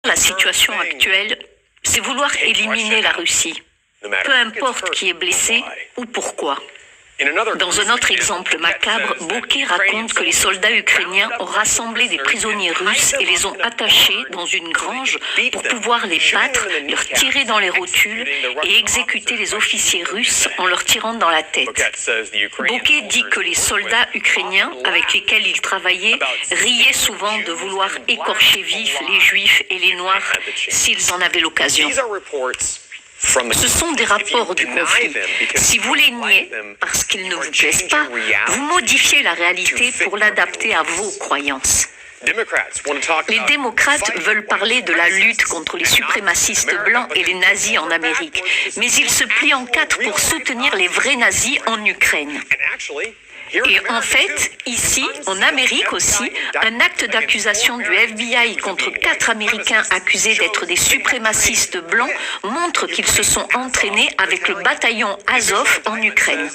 La situation actuelle, c'est vouloir éliminer la Russie, peu importe qui est blessé ou pourquoi. Dans un autre exemple macabre, Bokeh raconte que les soldats ukrainiens ont rassemblé des prisonniers russes et les ont attachés dans une grange pour pouvoir les battre, leur tirer dans les rotules et exécuter les officiers russes en leur tirant dans la tête. Bokeh dit que les soldats ukrainiens avec lesquels il travaillait riaient souvent de vouloir écorcher vifs les juifs et les noirs s'ils en avaient l'occasion. Ce sont des rapports du conflit. Si vous les niez parce qu'ils ne vous plaisent pas, vous modifiez la réalité pour l'adapter à vos croyances. Les démocrates veulent parler de la lutte contre les suprémacistes blancs et les nazis en Amérique, mais ils se plient en quatre pour soutenir les vrais nazis en Ukraine. Et en fait, ici, en Amérique aussi, un acte d'accusation du FBI contre 4 Américains accusés d'être des suprémacistes blancs montre qu'ils se sont entraînés avec le bataillon Azov en Ukraine.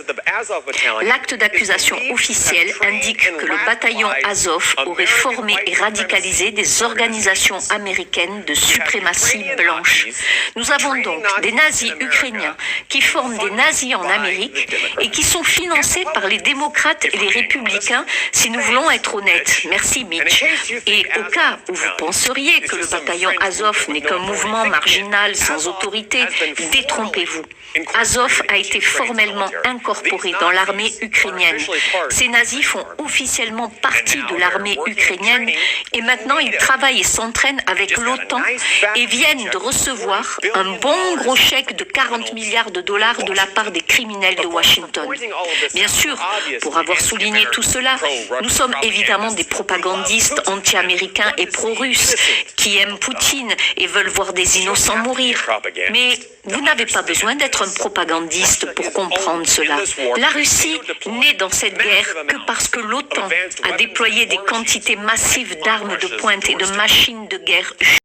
L'acte d'accusation officiel indique que le bataillon Azov aurait formé et radicalisé des organisations américaines de suprématie blanche. Nous avons donc des nazis ukrainiens qui forment des nazis en Amérique et qui sont financés par les démocrates et les républicains, si nous voulons être honnêtes. Merci Mitch. Et au cas où vous penseriez que le bataillon Azov n'est qu'un mouvement marginal sans autorité, détrompez-vous. Azov a été formellement incorporé dans l'armée ukrainienne. Ces nazis font officiellement partie de l'armée ukrainienne et maintenant ils travaillent et s'entraînent avec l'OTAN et viennent de recevoir un bon gros chèque de 40 milliards de dollars de la part des criminels de Washington. Bien sûr, pour avoir souligné tout cela, nous sommes évidemment des propagandistes anti-américains et pro-russes qui aiment Poutine et veulent voir des innocents mourir. Mais vous n'avez pas besoin d'être un propagandiste pour comprendre cela. La Russie n'est dans cette guerre que parce que l'OTAN a déployé des quantités massives d'armes de pointe et de machines de guerre